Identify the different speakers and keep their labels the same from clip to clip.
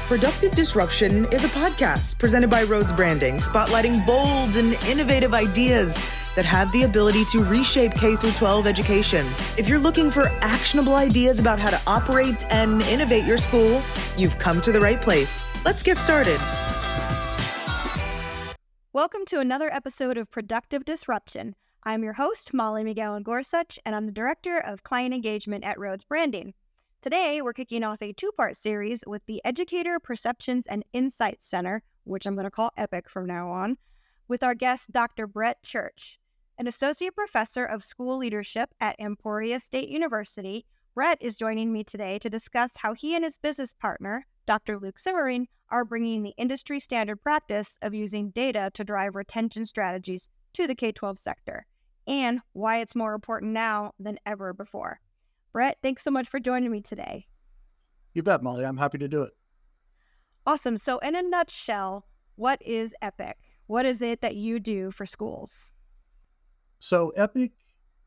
Speaker 1: Productive Disruption is a podcast presented by Rhodes Branding, spotlighting bold and innovative ideas that have the ability to reshape K-12 education. If you're looking for actionable ideas about how to operate and innovate your school, you've come to the right place. Let's get started.
Speaker 2: Welcome to another episode of Productive Disruption. I'm your host, Molly McGowan-Gorsuch, and I'm the Director of Client Engagement at Rhodes Branding. Today, we're kicking off a two-part series with the Educator, Perceptions, and Insights Center, which I'm going to call EPIC from now on, with our guest, Dr. Bret Church. An associate professor of school leadership at Emporia State University, Bret is joining me today to discuss how he and his business partner, Dr. Simmering, are bringing the industry standard practice of using data to drive retention strategies to the K-12 sector, and why it's more important now than ever before. Bret, thanks so much for joining me today.
Speaker 3: You bet, Molly. I'm happy to do it.
Speaker 2: Awesome. So in a nutshell, what is EPIC? What is it that you do for schools?
Speaker 3: So EPIC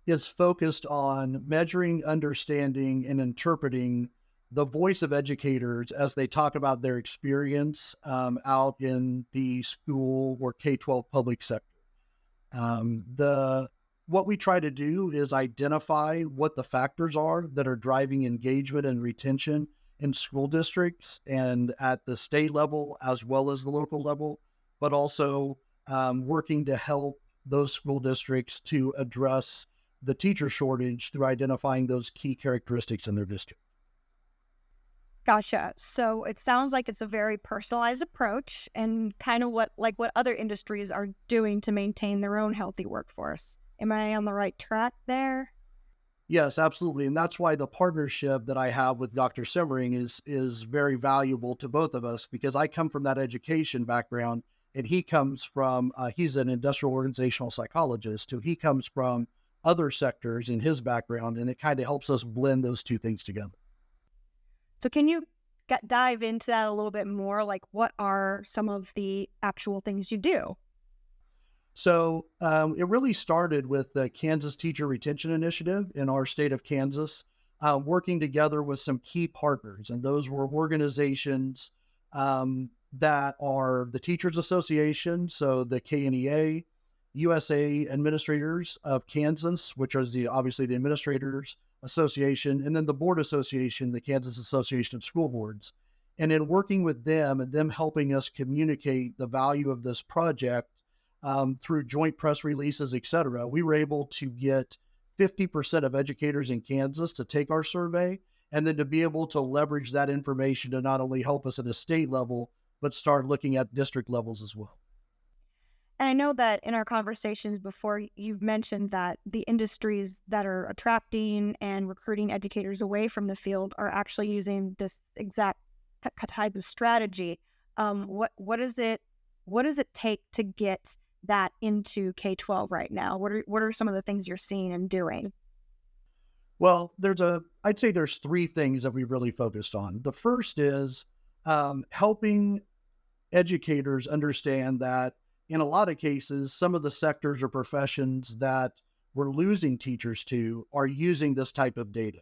Speaker 3: is focused on measuring, understanding, and interpreting the voice of educators as they talk about their experience out in the school or K-12 public sector. What we try to do is identify what the factors are that are driving engagement and retention in school districts and at the state level as well as the local level, but also working to help those school districts to address the teacher shortage through identifying those key characteristics in their district.
Speaker 2: Gotcha. So it sounds like it's a very personalized approach and kind of what other industries are doing to maintain their own healthy workforce. Am I on the right track there?
Speaker 3: Yes, absolutely. And that's why the partnership that I have with Dr. Simmering is very valuable to both of us, because I come from that education background and he comes from, he's an industrial organizational psychologist, so he comes from other sectors in his background, and it kind of helps us blend those two things together.
Speaker 2: So can you dive into that a little bit more? Like, what are some of the actual things you do?
Speaker 3: So it really started with the Kansas Teacher Retention Initiative in our state of Kansas, working together with some key partners. And those were organizations that are the Teachers Association, so the KNEA, USA Administrators of Kansas, which is obviously the Administrators Association, and then the Board Association, the Kansas Association of School Boards. And in working with them and them helping us communicate the value of this project, through joint press releases, et cetera, we were able to get 50% of educators in Kansas to take our survey, and then to be able to leverage that information to not only help us at a state level, but start looking at district levels as well.
Speaker 2: And I know that in our conversations before, you've mentioned that the industries that are attracting and recruiting educators away from the field are actually using this exact type of strategy. What does it take to get that into K-12 right now? What are some of the things you're seeing and doing?
Speaker 3: Well, I'd say there's three things that we really focused on. The first is helping educators understand that in a lot of cases, some of the sectors or professions that we're losing teachers to are using this type of data.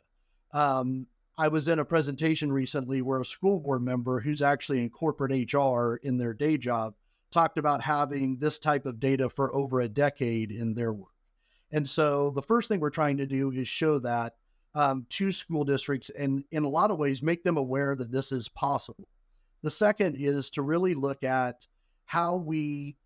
Speaker 3: I was in a presentation recently where a school board member who's actually in corporate HR in their day job talked about having this type of data for over a decade in their work. And so the first thing we're trying to do is show that to school districts and in a lot of ways make them aware that this is possible. The second is to really look at how we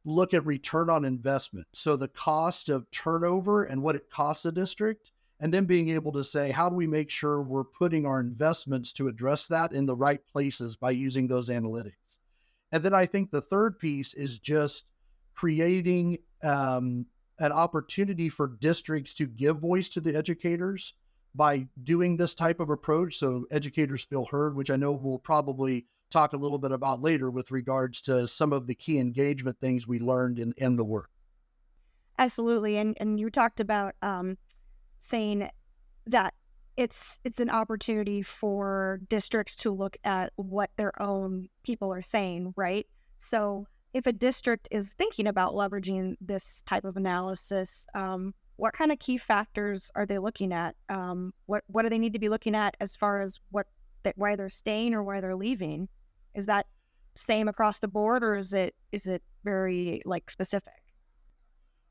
Speaker 3: look at return on investment. So the cost of turnover and what it costs a district, and then being able to say, how do we make sure we're putting our investments to address that in the right places by using those analytics? And then I think the third piece is just creating an opportunity for districts to give voice to the educators by doing this type of approach so educators feel heard, which I know we'll probably talk a little bit about later with regards to some of the key engagement things we learned in the work.
Speaker 2: Absolutely. And you talked about saying that it's an opportunity for districts to look at what their own people are saying, right? So if a district is thinking about leveraging this type of analysis, what kind of key factors are they looking at? What do they need to be looking at as far as what why they're staying or why they're leaving. Is that same across the board, or is it very like specific?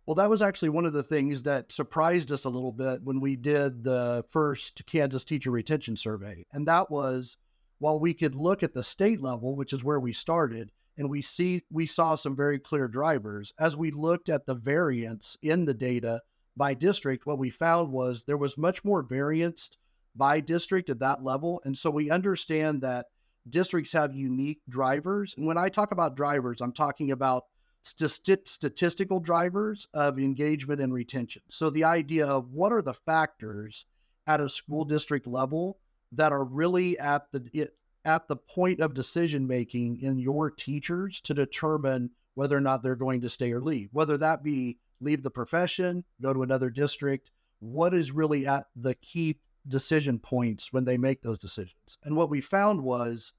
Speaker 3: Well, that was actually one of the things that surprised us a little bit when we did the first Kansas Teacher Retention Survey. And that was, while we could look at the state level, which is where we started, and we saw some very clear drivers, as we looked at the variance in the data by district, what we found was there was much more variance by district at that level. And so we understand that districts have unique drivers. And when I talk about drivers, I'm talking about statistical drivers of engagement and retention. So the idea of what are the factors at a school district level that are really at the point of decision making in your teachers to determine whether or not they're going to stay or leave, whether that be leave the profession, go to another district, what is really at the key decision points when they make those decisions. And what we found was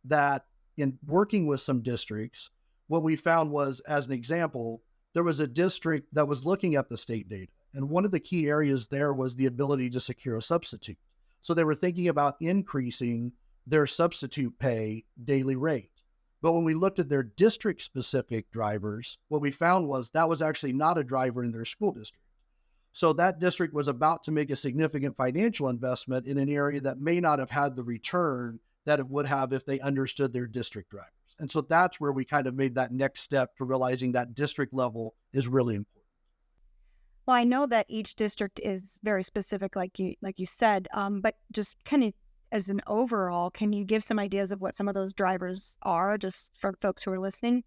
Speaker 3: that in working with some districts, what we found was, as an example, there was a district that was looking at the state data. And one of the key areas there was the ability to secure a substitute. So they were thinking about increasing their substitute pay daily rate. But when we looked at their district-specific drivers, what we found was that was actually not a driver in their school district. So that district was about to make a significant financial investment in an area that may not have had the return that it would have if they understood their district drivers. And so that's where we kind of made that next step to realizing that district level is really important.
Speaker 2: Well, I know that each district is very specific, like you said, but just kind of as an overall, can you give some ideas of what some of those drivers are, just for folks who are listening?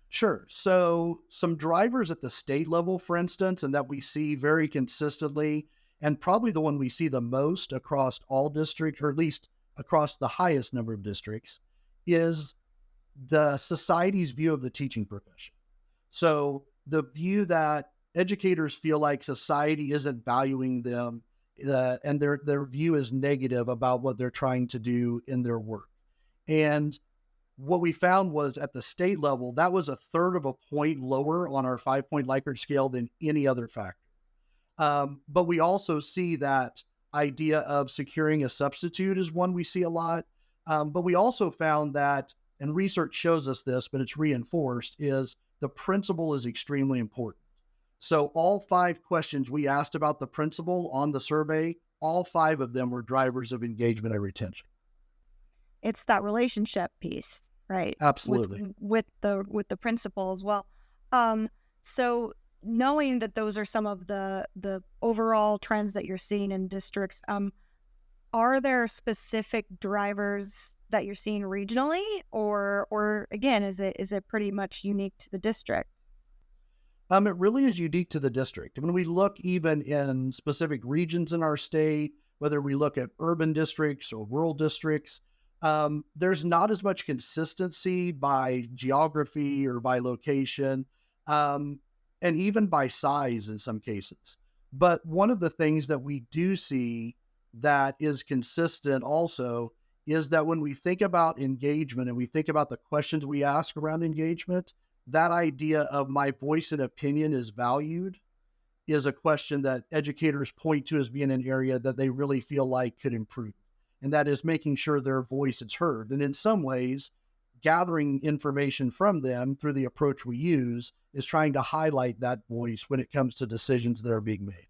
Speaker 3: Sure. So some drivers at the state level, for instance, and that we see very consistently, and probably the one we see the most across all districts, or at least across the highest number of districts, is the society's view of the teaching profession. So the view that educators feel like society isn't valuing them, and their view is negative about what they're trying to do in their work. And what we found was at the state level, that was 1/3 of a point lower on our 5-point Likert scale than any other factor. But we also see that idea of securing a substitute is one we see a lot. But we also found that, and research shows us this, but it's reinforced, is the principal is extremely important. So all 5 questions we asked about the principal on the survey, all 5 of them were drivers of engagement and retention.
Speaker 2: It's that relationship piece, right?
Speaker 3: Absolutely.
Speaker 2: With the principal as well. So knowing that those are some of the overall trends that you're seeing in districts, are there specific drivers that you're seeing regionally, or again, is it pretty much unique to the district?
Speaker 3: It really is unique to the district. When we look even in specific regions in our state, whether we look at urban districts or rural districts, there's not as much consistency by geography or by location, and even by size in some cases. But one of the things that we do see that is consistent also is that when we think about engagement and we think about the questions we ask around engagement, that idea of my voice and opinion is valued is a question that educators point to as being an area that they really feel like could improve. And that is making sure their voice is heard. And in some ways, gathering information from them through the approach we use is trying to highlight that voice when it comes to decisions that are being made.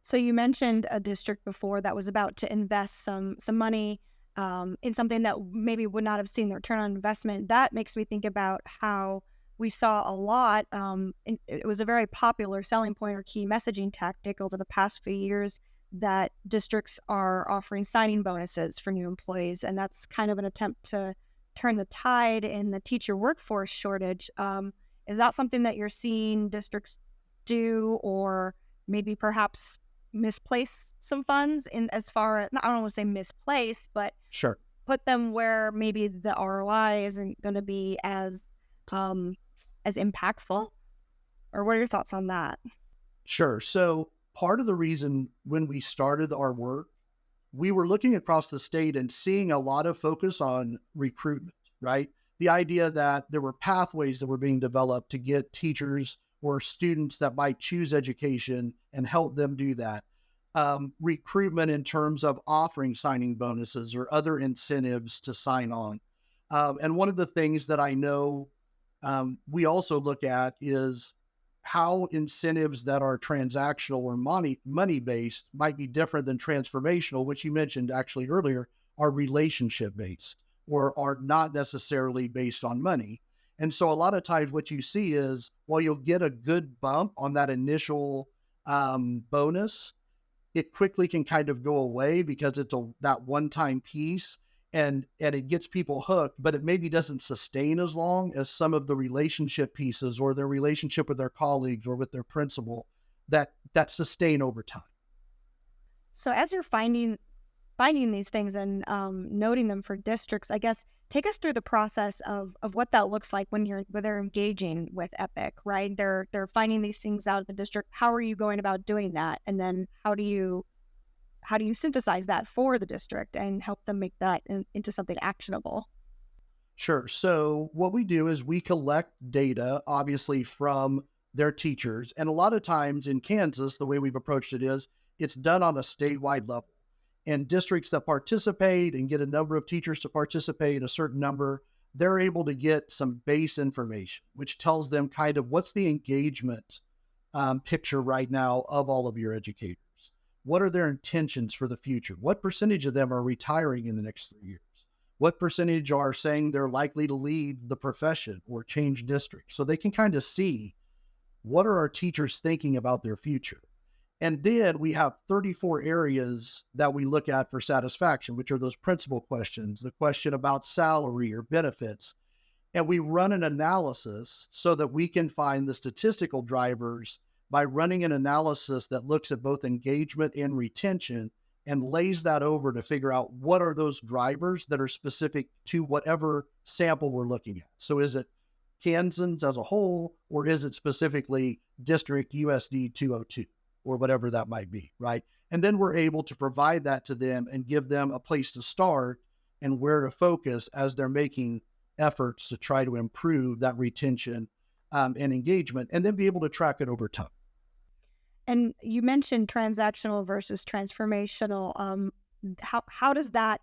Speaker 2: So you mentioned a district before that was about to invest some money in something that maybe would not have seen the return on investment. That makes me think about how we saw a lot. It was a very popular selling point or key messaging tactic over the past few years that districts are offering signing bonuses for new employees. And that's kind of an attempt to turn the tide in the teacher workforce shortage. Is that something that you're seeing districts do, or maybe perhaps misplace some funds in as far as, I don't want to say misplace, but
Speaker 3: Sure.
Speaker 2: Put them where maybe the ROI isn't going to be as impactful? Or what are your thoughts on that?
Speaker 3: Sure. So part of the reason when we started our work, we were looking across the state and seeing a lot of focus on recruitment, right? The idea that there were pathways that were being developed to get teachers or students that might choose education and help them do that. recruitment in terms of offering signing bonuses or other incentives to sign on. And one of the things that I know we also look at is how incentives that are transactional or money-based might be different than transformational, which you mentioned actually earlier, are relationship-based or are not necessarily based on money. And so a lot of times what you see is, while you'll get a good bump on that initial bonus, it quickly can kind of go away because it's that one-time piece, and it gets people hooked, but it maybe doesn't sustain as long as some of the relationship pieces or their relationship with their colleagues or with their principal that sustain over time.
Speaker 2: So as you're finding these things and noting them for districts, I guess, take us through the process of what that looks like when they're engaging with EPIC, right? They're finding these things out of the district. How are you going about doing that? And then how do you synthesize that for the district and help them make that into something actionable?
Speaker 3: Sure. So what we do is we collect data, obviously, from their teachers. And a lot of times in Kansas, the way we've approached it is it's done on a statewide level. And districts that participate and get a number of teachers to participate, a certain number, they're able to get some base information, which tells them kind of what's the engagement picture right now of all of your educators. What are their intentions for the future? What percentage of them are retiring in the next 3 years? What percentage are saying they're likely to leave the profession or change districts? So they can kind of see, what are our teachers thinking about their future? And then we have 34 areas that we look at for satisfaction, which are those principal questions, the question about salary or benefits. And we run an analysis so that we can find the statistical drivers by running an analysis that looks at both engagement and retention and lays that over to figure out what are those drivers that are specific to whatever sample we're looking at. So is it Kansans as a whole, or is it specifically District USD 202? Or whatever that might be, right? And then we're able to provide that to them and give them a place to start and where to focus as they're making efforts to try to improve that retention and engagement, and then be able to track it over time.
Speaker 2: And you mentioned transactional versus transformational. How does that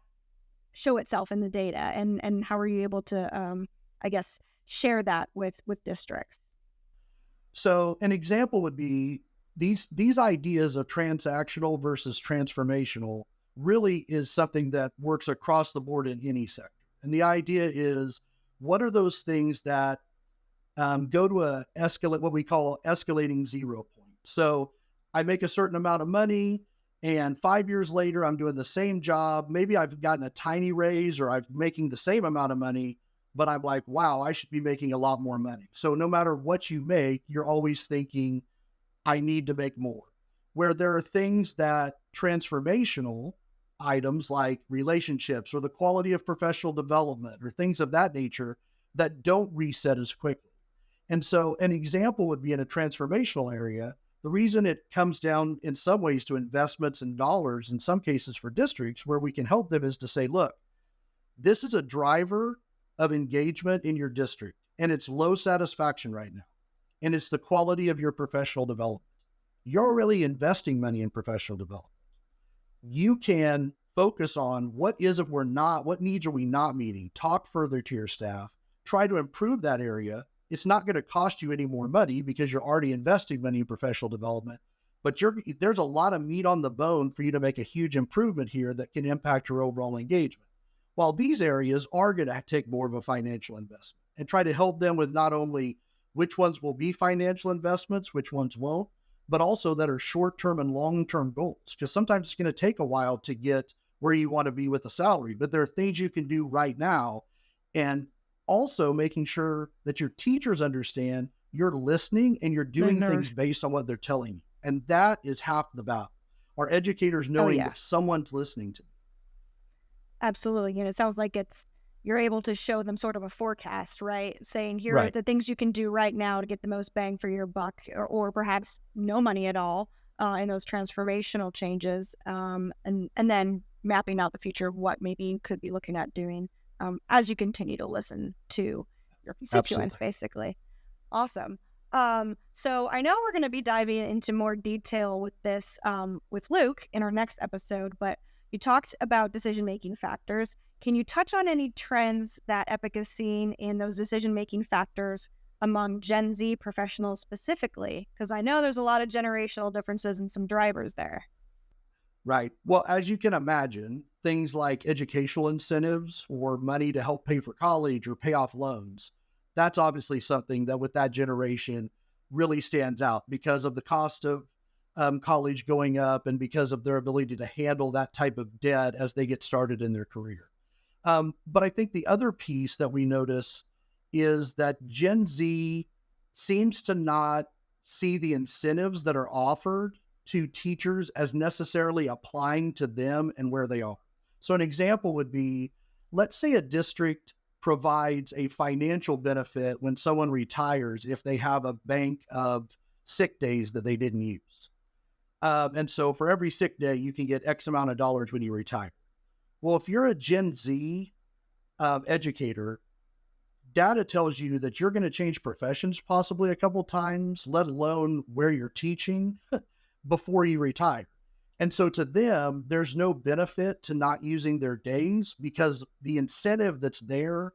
Speaker 2: show itself in the data, and how are you able to, I guess, share that with districts?
Speaker 3: So an example would be, these ideas of transactional versus transformational really is something that works across the board in any sector. And the idea is, what are those things that go to what we call escalating zero point? So I make a certain amount of money, and 5 years later, I'm doing the same job. Maybe I've gotten a tiny raise, or I'm making the same amount of money, but I'm like, wow, I should be making a lot more money. So no matter what you make, you're always thinking, I need to make more. Where there are things that transformational items like relationships or the quality of professional development or things of that nature that don't reset as quickly. And so an example would be in a transformational area. The reason it comes down in some ways to investments and dollars, in some cases for districts, where we can help them, is to say, look, this is a driver of engagement in your district, and it's low satisfaction right now. And it's the quality of your professional development. You're really investing money in professional development. You can focus on what needs are we not meeting, talk further to your staff, try to improve that area. It's not going to cost you any more money because you're already investing money in professional development, but there's a lot of meat on the bone for you to make a huge improvement here that can impact your overall engagement. While these areas are going to take more of a financial investment, and try to help them with not only which ones will be financial investments, which ones won't, but also that are short-term and long-term goals. Because sometimes it's going to take a while to get where you want to be with the salary, but there are things you can do right now. And also making sure that your teachers understand you're listening and you're doing things based on what they're telling you. And that is half the battle. Our educators knowing that someone's listening to them.
Speaker 2: Absolutely. And it sounds like you're able to show them sort of a forecast, right? Saying, here are the things you can do right now to get the most bang for your buck, or perhaps no money at all in those transformational changes. And then mapping out the future of what maybe you could be looking at doing as you continue to listen to your constituents, basically. Awesome. So I know we're going to be diving into more detail with this with Luke in our next episode, but you talked about decision-making factors. Can you touch on any trends that Epic is seeing in those decision-making factors among Gen Z professionals specifically? Because I know there's a lot of generational differences and some drivers there.
Speaker 3: Right. Well, as you can imagine, things like educational incentives or money to help pay for college or pay off loans, that's obviously something that with that generation really stands out because of the cost of college going up and because of their ability to handle that type of debt as they get started in their career. But I think the other piece that we notice is that Gen Z seems to not see the incentives that are offered to teachers as necessarily applying to them and where they are. So an example would be, let's say a district provides a financial benefit when someone retires if they have a bank of sick days that they didn't use. And so for every sick day, you can get X amount of dollars when you retire. Well, if you're a Gen Z educator, data tells you that you're going to change professions possibly a couple times, let alone where you're teaching before you retire. And so to them, there's no benefit to not using their days because the incentive that's there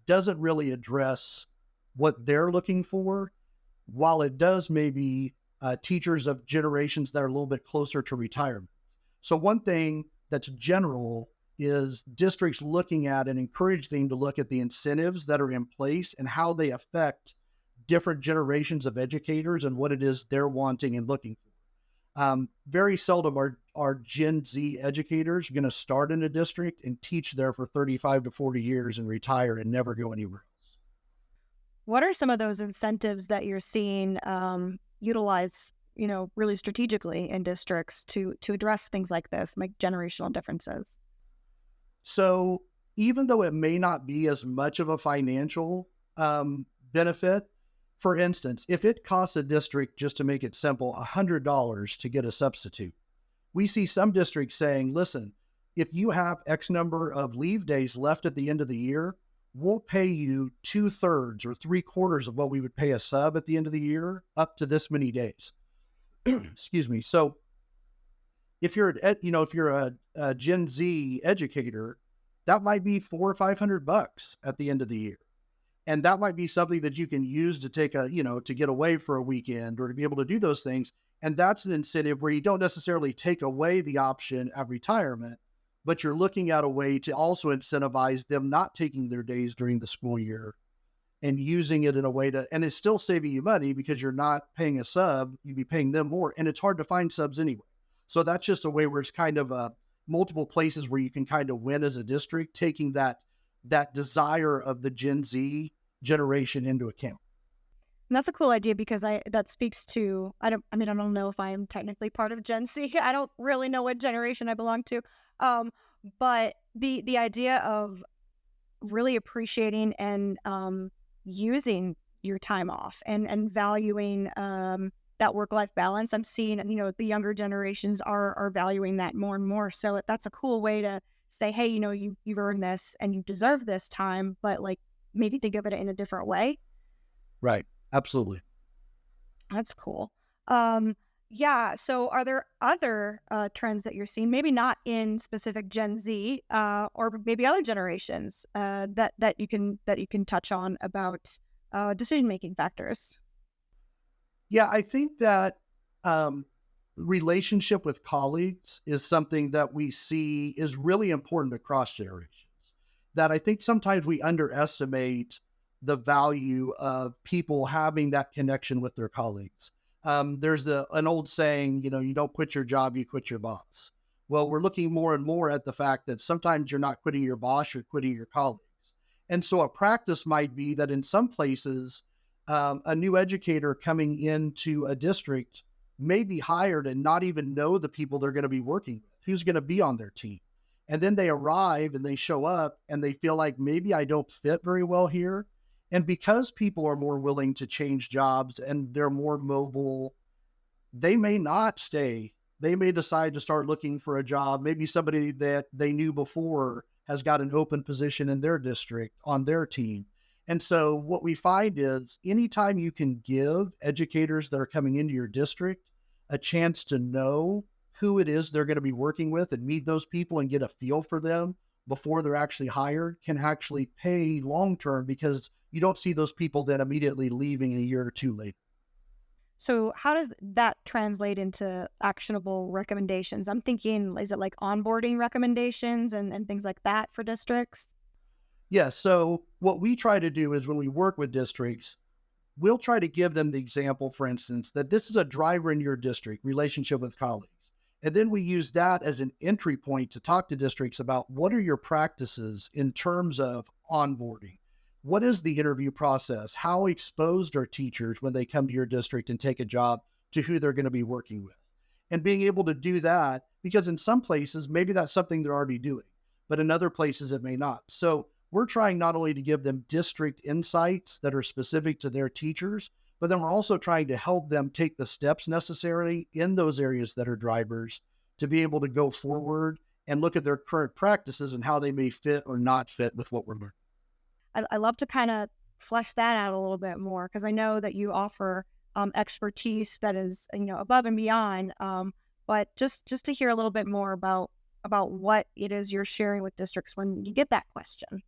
Speaker 3: doesn't really address what they're looking for, while it does maybe teachers of generations that are a little bit closer to retirement. So one thing that's general is districts looking at and encouraging to look at the incentives that are in place and how they affect different generations of educators and what it is they're wanting and looking for. Very seldom are Gen Z educators going to start in a district and teach there for 35 to 40 years and retire and never go anywhere else.
Speaker 2: What are some of those incentives that you're seeing utilize, really strategically in districts to address things like this, like generational differences?
Speaker 3: So even though it may not be as much of a financial benefit, for instance, if it costs a district, just to make it simple, $100 to get a substitute, we see some districts saying, listen, if you have X number of leave days left at the end of the year, we'll pay you 2/3 or 3/4 of what we would pay a sub at the end of the year up to this many days. Excuse me. So if you're a Gen Z educator, that might be $400 or $500 at the end of the year. And that might be something that you can use to take to get away for a weekend or to be able to do those things. And that's an incentive where you don't necessarily take away the option of retirement, but you're looking at a way to also incentivize them not taking their days during the school year and using it in a way and it's still saving you money because you're not paying a sub, you'd be paying them more. And it's hard to find subs anyway. So that's just a way where it's kind of multiple places where you can kind of win as a district, taking that desire of the Gen Z generation into account.
Speaker 2: And that's a cool idea because that speaks to, I don't know if I am technically part of Gen Z. I don't really know what generation I belong to. But the idea of really appreciating and using your time off and valuing that work-life balance. I'm seeing, the younger generations are valuing that more and more. So that's a cool way to say, hey, you've earned this and you deserve this time, but like maybe think of it in a different way.
Speaker 3: Right. Absolutely.
Speaker 2: That's cool. Yeah. So are there other trends that you're seeing, maybe not in specific Gen Z or maybe other generations that you can touch on about decision-making factors?
Speaker 3: Yeah, I think that relationship with colleagues is something that we see is really important across generations. That I think sometimes we underestimate the value of people having that connection with their colleagues. There's an old saying, you don't quit your job, you quit your boss. Well, we're looking more and more at the fact that sometimes you're not quitting your boss, you're quitting your colleagues. And so a practice might be that in some places, a new educator coming into a district may be hired and not even know the people they're going to be working with, who's going to be on their team. And then they arrive and they show up and they feel like maybe I don't fit very well here. And because people are more willing to change jobs and they're more mobile, they may not stay. They may decide to start looking for a job. Maybe somebody that they knew before has got an open position in their district on their team. And so what we find is anytime you can give educators that are coming into your district a chance to know who it is they're going to be working with and meet those people and get a feel for them before they're actually hired can actually pay long term, because you don't see those people then immediately leaving a year or two later.
Speaker 2: So how does that translate into actionable recommendations? I'm thinking, is it like onboarding recommendations and things like that for districts?
Speaker 3: Yeah. So what we try to do is when we work with districts, we'll try to give them the example, for instance, that this is a driver in your district relationship with colleagues. And then we use that as an entry point to talk to districts about what are your practices in terms of onboarding? What is the interview process? How exposed are teachers when they come to your district and take a job to who they're going to be working with? And being able to do that, because in some places, maybe that's something they're already doing, but in other places it may not. So we're trying not only to give them district insights that are specific to their teachers, but then we're also trying to help them take the steps necessary in those areas that are drivers to be able to go forward and look at their current practices and how they may fit or not fit with what we're learning.
Speaker 2: I love to kind of flesh that out a little bit more, because I know that you offer expertise that is, above and beyond. But just to hear a little bit more about what it is you're sharing with districts when you get that question.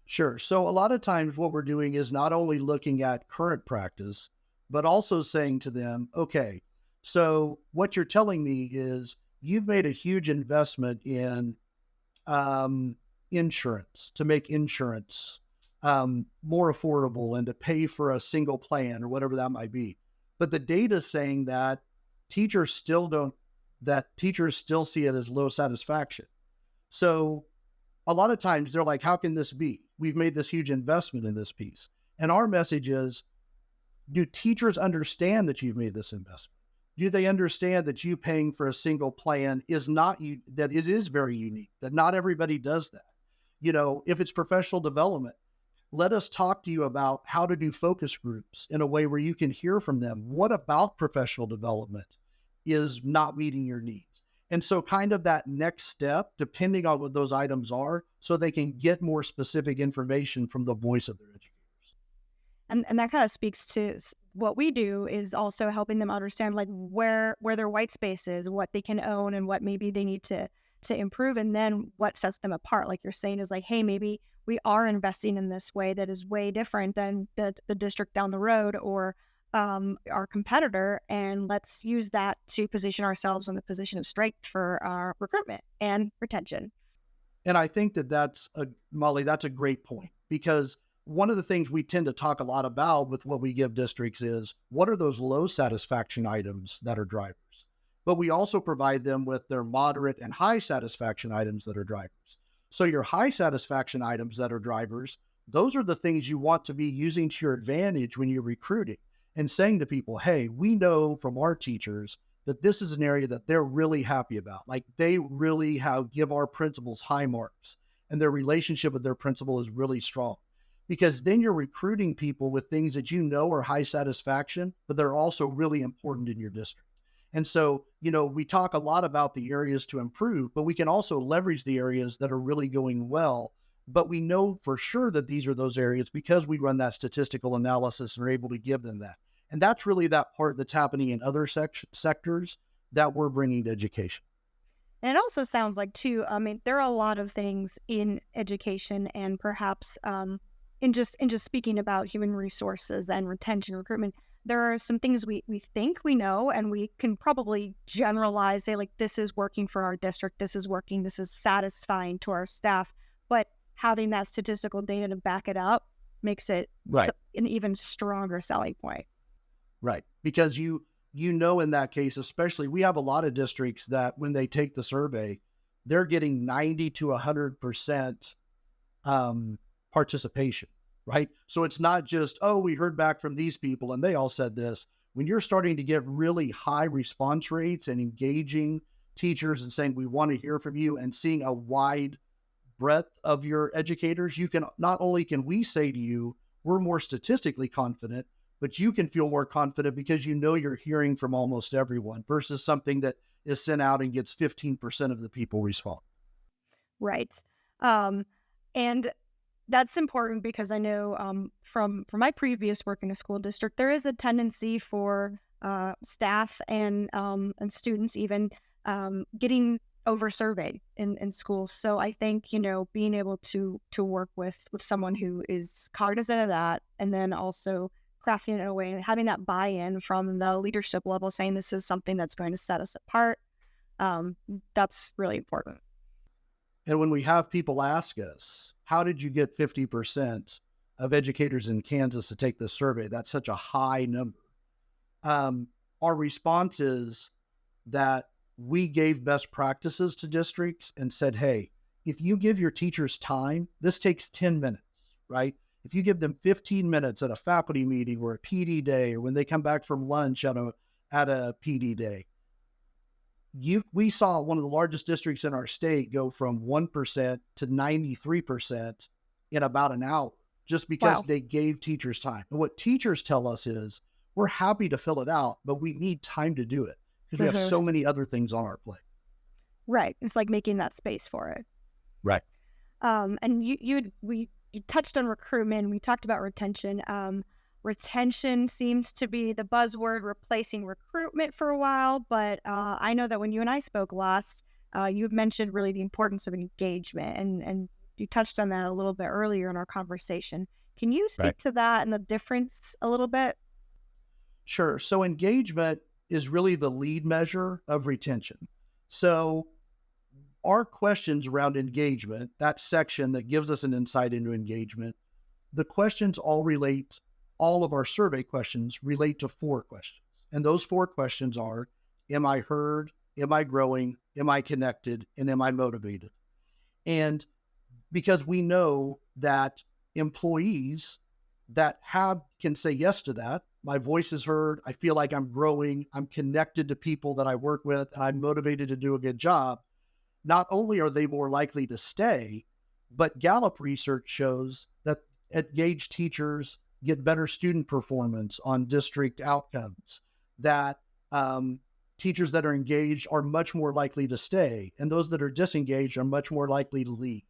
Speaker 3: Sure. So a lot of times what we're doing is not only looking at current practice, but also saying to them, okay, so what you're telling me is you've made a huge investment in insurance to make insurance more affordable and to pay for a single plan or whatever that might be. But the data is saying that teachers still see it as low satisfaction. So a lot of times they're like, how can this be? We've made this huge investment in this piece. And our message is, do teachers understand that you've made this investment? Do they understand that you paying for a single plan is not you, that it is very unique, that not everybody does that? If it's professional development, let us talk to you about how to do focus groups in a way where you can hear from them. What about professional development is not meeting your needs? And so kind of that next step, depending on what those items are, so they can get more specific information from the voice of their educators.
Speaker 2: And that kind of speaks to what we do, is also helping them understand like where their white space is, what they can own and what maybe they need to improve. And then what sets them apart, like you're saying, is like, hey, maybe we are investing in this way that is way different than the district down the road or our competitor, and let's use that to position ourselves in the position of strength for our recruitment and retention.
Speaker 3: And I think Molly, that's a great point, because one of the things we tend to talk a lot about with what we give districts is what are those low satisfaction items that are drivers? But we also provide them with their moderate and high satisfaction items that are drivers. So your high satisfaction items that are drivers, those are the things you want to be using to your advantage when you're recruiting and saying to people, hey, we know from our teachers that this is an area that they're really happy about. Like they really give our principals high marks and their relationship with their principal is really strong. Because then you're recruiting people with things that are high satisfaction, but they're also really important in your district. And so, we talk a lot about the areas to improve, but we can also leverage the areas that are really going well. But we know for sure that these are those areas because we run that statistical analysis and are able to give them that. And that's really that part that's happening in other sectors that we're bringing to education.
Speaker 2: And it also sounds like, too, there are a lot of things in education and perhaps in just speaking about human resources and retention, recruitment, there are some things we think we know, and we can probably generalize, say, like, this is working for our district, this is working, this is satisfying to our staff. But having that statistical data to back it up makes it an even stronger selling point.
Speaker 3: Right. Because in that case, especially, we have a lot of districts that when they take the survey, they're getting 90 to 100% participation, right? So it's not just, oh, we heard back from these people and they all said this. When you're starting to get really high response rates and engaging teachers and saying, we want to hear from you, and seeing a wide breadth of your educators, not only can we say to you, we're more statistically confident, but you can feel more confident because you're hearing from almost everyone versus something that is sent out and gets 15% of the people respond.
Speaker 2: Right. And That's important because I know from my previous work in a school district, there is a tendency for staff and students even getting over surveyed in schools. So I think, being able to work with someone who is cognizant of that, and then also crafting it in a way and having that buy-in from the leadership level, saying this is something that's going to set us apart. That's really important.
Speaker 3: And when we have people ask us, how did you get 50% of educators in Kansas to take this survey? That's such a high number. Our response is that we gave best practices to districts and said, hey, if you give your teachers time, this takes 10 minutes, right? If you give them 15 minutes at a faculty meeting or a PD day, or when they come back from lunch at a PD day, we saw one of the largest districts in our state go from 1% to 93% in about an hour, just because they gave teachers time. And what teachers tell us is, we're happy to fill it out, but we need time to do it because we have so many other things on our plate.
Speaker 2: Right. It's like making that space for it.
Speaker 3: Right.
Speaker 2: And we touched on recruitment. We talked about retention. Retention seems to be the buzzword replacing recruitment for a while, but I know that when you and I spoke last, you mentioned really the importance of engagement, and you touched on that a little bit earlier in our conversation. Can you speak to that and the difference a little bit?
Speaker 3: Sure. So engagement is really the lead measure of retention. So our questions around engagement, that section that gives us an insight into engagement, the questions all of our survey questions relate to 4 questions. And those 4 questions are, am I heard? Am I growing? Am I connected? And am I motivated? And because we know that employees that can say yes to that, my voice is heard, I feel like I'm growing, I'm connected to people that I work with, I'm motivated to do a good job, not only are they more likely to stay, but Gallup research shows that engaged teachers get better student performance on district outcomes, that teachers that are engaged are much more likely to stay, and those that are disengaged are much more likely to leave.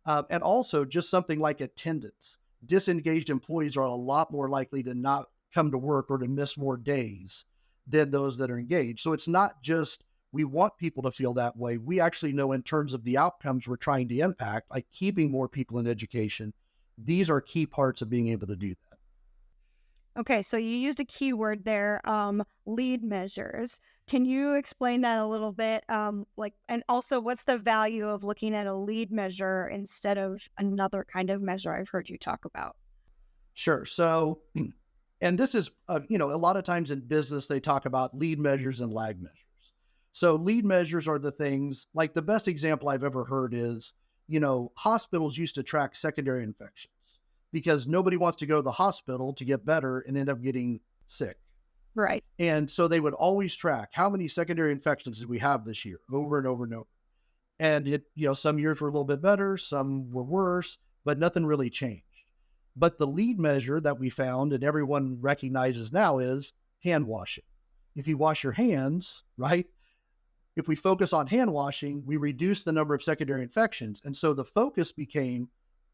Speaker 3: And also just something like attendance. Disengaged employees are a lot more likely to not come to work or to miss more days than those that are engaged. So it's not just we want people to feel that way. We actually know in terms of the outcomes we're trying to impact, like keeping more people in education, these are key parts of being able to do that.
Speaker 2: Okay, so you used a keyword there, lead measures. Can you explain that a little bit? And also what's the value of looking at a lead measure instead of another kind of measure I've heard you talk about?
Speaker 3: Sure. So, and this is, a lot of times in business, they talk about lead measures and lag measures. So lead measures are the things, like the best example I've ever heard is, hospitals used to track secondary infections because nobody wants to go to the hospital to get better and end up getting sick.
Speaker 2: Right.
Speaker 3: And so they would always track how many secondary infections did we have this year, over and over and over. And some years were a little bit better, some were worse, but nothing really changed. But the lead measure that we found and everyone recognizes now is hand washing. If you wash your hands, right? If we focus on hand washing, we reduce the number of secondary infections. And so the focus became,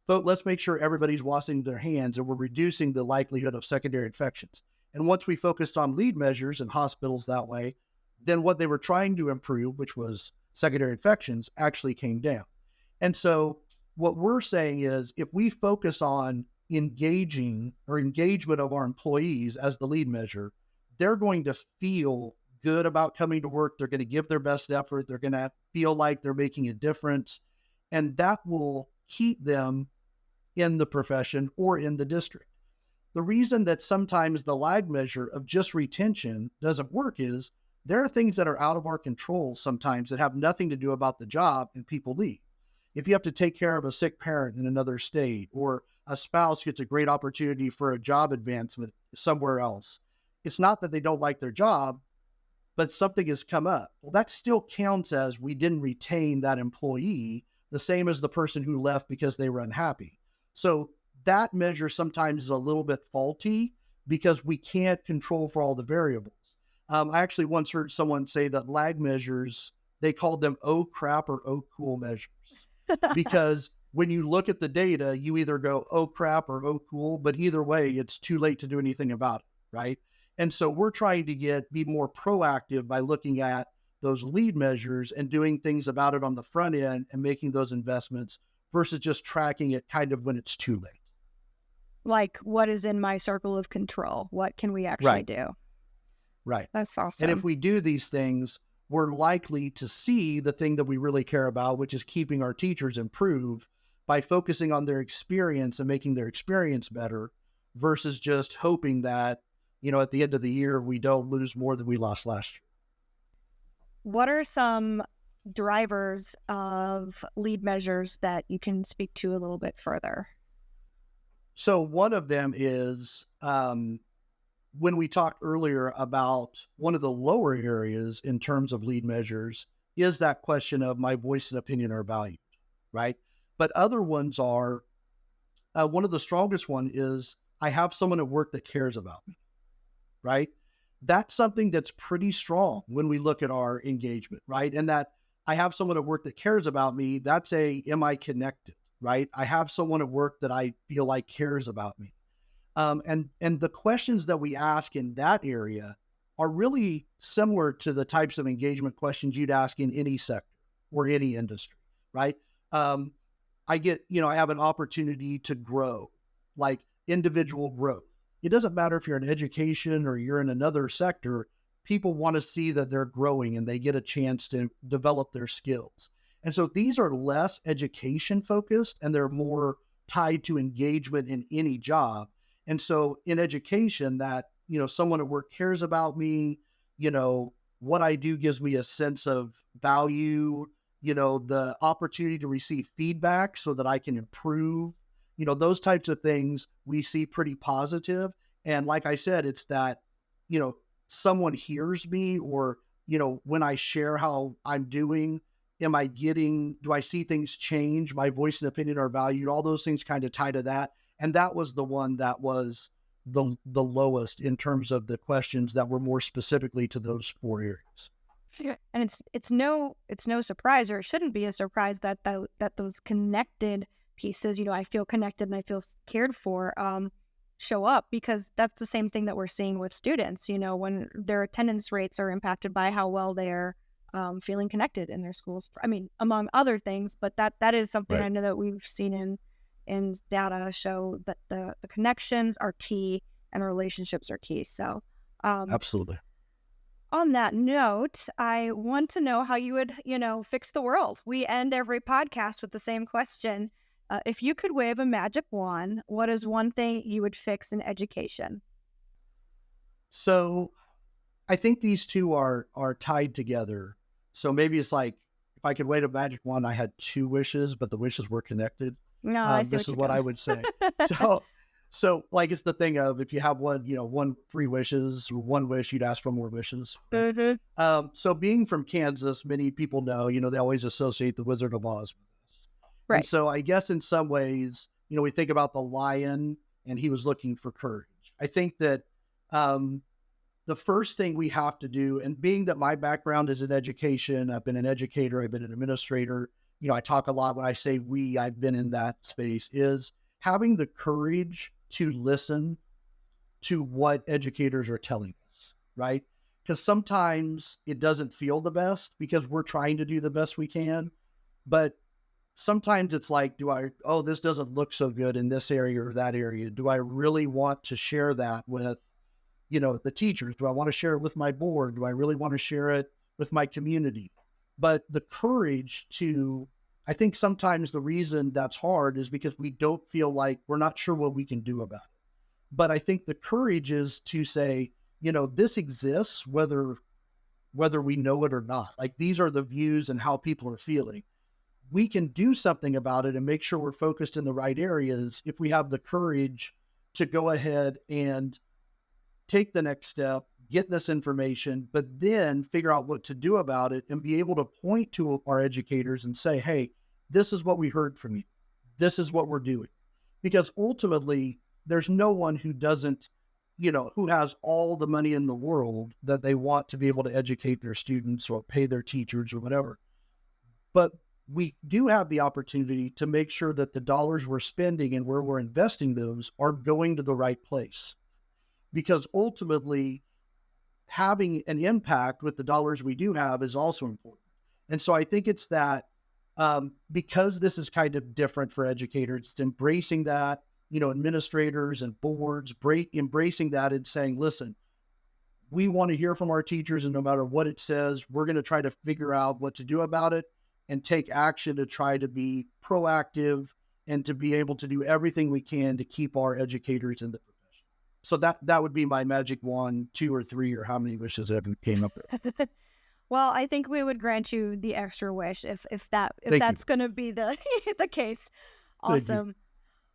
Speaker 3: let's make sure everybody's washing their hands and we're reducing the likelihood of secondary infections. And once we focused on lead measures in hospitals that way, then what they were trying to improve, which was secondary infections, actually came down. And so what we're saying is if we focus on engagement of our employees as the lead measure, they're going to feel good about coming to work. They're going to give their best effort. They're going to feel like they're making a difference. And that will keep them in the profession or in the district. The reason that sometimes the lag measure of just retention doesn't work is there are things that are out of our control sometimes that have nothing to do about the job and people leave. If you have to take care of a sick parent in another state or a spouse gets a great opportunity for a job advancement somewhere else, it's not that they don't like their job, but something has come up. Well, that still counts as we didn't retain that employee, the same as the person who left because they were unhappy. So that measure sometimes is a little bit faulty because we can't control for all the variables. I actually once heard someone say that lag measures, they called them oh crap or oh cool measures because when you look at the data, you either go, oh crap, or oh cool, but either way, it's too late to do anything about it, right? And so we're trying to be more proactive by looking at those lead measures and doing things about it on the front end and making those investments versus just tracking it kind of when it's too late.
Speaker 2: Like, what is in my circle of control? What can we actually do?
Speaker 3: Right.
Speaker 2: That's awesome.
Speaker 3: And if we do these things, we're likely to see the thing that we really care about, which is keeping our teachers improved by focusing on their experience and making their experience better versus just hoping that, at the end of the year, we don't lose more than we lost last year.
Speaker 2: What are some drivers of lead measures that you can speak to a little bit further?
Speaker 3: So one of them is when we talked earlier about one of the lower areas in terms of lead measures is that question of my voice and opinion are valued, right? But other ones are, one of the strongest one is I have someone at work that cares about me, right? That's something that's pretty strong when we look at our engagement, right? And that I have someone at work that cares about me, that's am I connected, right? I have someone at work that I feel like cares about me. And the questions that we ask in that area are really similar to the types of engagement questions you'd ask in any sector or any industry, right? I have an opportunity to grow, like individual growth. It doesn't matter if you're in education or you're in another sector, people want to see that they're growing and they get a chance to develop their skills. And so these are less education focused and they're more tied to engagement in any job. And so in education that, someone at work cares about me, what I do gives me a sense of value, the opportunity to receive feedback so that I can improve, those types of things we see pretty positive. And like I said, it's that, someone hears me or, when I share how I'm doing, do I see things change? My voice and opinion are valued. All those things kind of tie to that. And that was the one that was the lowest in terms of the questions that were more specifically to those 4 areas.
Speaker 2: And it's no surprise, or it shouldn't be a surprise that those connected pieces, I feel connected and I feel cared for, show up, because that's the same thing that we're seeing with students, when their attendance rates are impacted by how well they're feeling connected in their schools. I mean, among other things, but that is something
Speaker 3: Right.
Speaker 2: I know that we've seen in data show that the connections are key and the relationships are key. So
Speaker 3: Absolutely.
Speaker 2: on that note, I want to know how you would, fix the world. We end every podcast with the same question. If you could wave a magic wand, what is one thing you would fix in education?
Speaker 3: So I think these two are tied together. So maybe it's like, if I could wave a magic wand, I had 2 wishes, but the wishes were connected.
Speaker 2: No, I see
Speaker 3: This is what I would say. So like, it's the thing of, if you have 3 wishes, or 1 wish, you'd ask for more wishes. Right?
Speaker 2: Mm-hmm.
Speaker 3: So being from Kansas, many people know, they always associate the Wizard of Oz with this.
Speaker 2: Right.
Speaker 3: And so I guess in some ways, we think about the lion and he was looking for courage. I think that the first thing we have to do, and being that my background is in education, I've been an educator, I've been an administrator, I talk a lot when I say I've been in that space, is having the courage to listen to what educators are telling us, right? Because sometimes it doesn't feel the best because we're trying to do the best we can. But sometimes it's like, this doesn't look so good in this area or that area. Do I really want to share that with, the teachers? Do I want to share it with my board? Do I really want to share it with my community? But the courage I think sometimes the reason that's hard is because we don't feel like we're not sure what we can do about it. But I think the courage is to say, this exists, whether we know it or not. Like, these are the views and how people are feeling. We can do something about it and make sure we're focused in the right areas if we have the courage to go ahead and take the next step, get this information, but then figure out what to do about it and be able to point to our educators and say, hey, this is what we heard from you. This is what we're doing. Because ultimately, there's no one who doesn't, who has all the money in the world that they want to be able to educate their students or pay their teachers or whatever. But we do have the opportunity to make sure that the dollars we're spending and where we're investing those are going to the right place. Because ultimately, having an impact with the dollars we do have is also important. And so I think it's that because this is kind of different for educators, it's embracing that, administrators and boards, embracing that and saying, listen, we want to hear from our teachers, and no matter what it says, we're going to try to figure out what to do about it and take action to try to be proactive and to be able to do everything we can to keep our educators in the profession. So that would be my magic wand, 2 or 3, or how many wishes I came up with.
Speaker 2: Well, I think we would grant you the extra wish if that's going to be the the case. Awesome.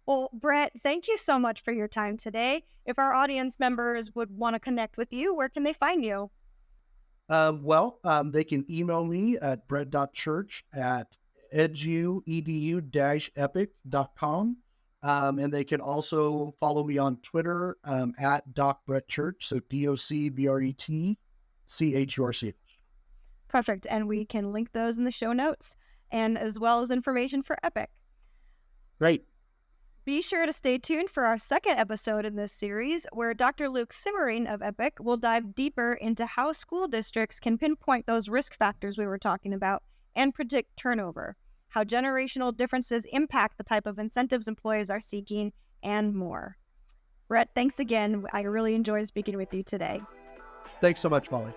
Speaker 2: Well, Bret, thank you so much for your time today. If our audience members would want to connect with you, where can they find you?
Speaker 3: They can email me at bret.church@edu-epic.com. And they can also follow me on Twitter at DocBretChurch, so DocBretChurch.
Speaker 2: Perfect. And we can link those in the show notes, and as well as information for Epic.
Speaker 3: Great.
Speaker 2: Be sure to stay tuned for our second episode in this series, where Dr. Luke Simmering of Epic will dive deeper into how school districts can pinpoint those risk factors we were talking about and predict turnover, how generational differences impact the type of incentives employers are seeking, and more. Bret, thanks again. I really enjoyed speaking with you today.
Speaker 3: Thanks so much, Molly.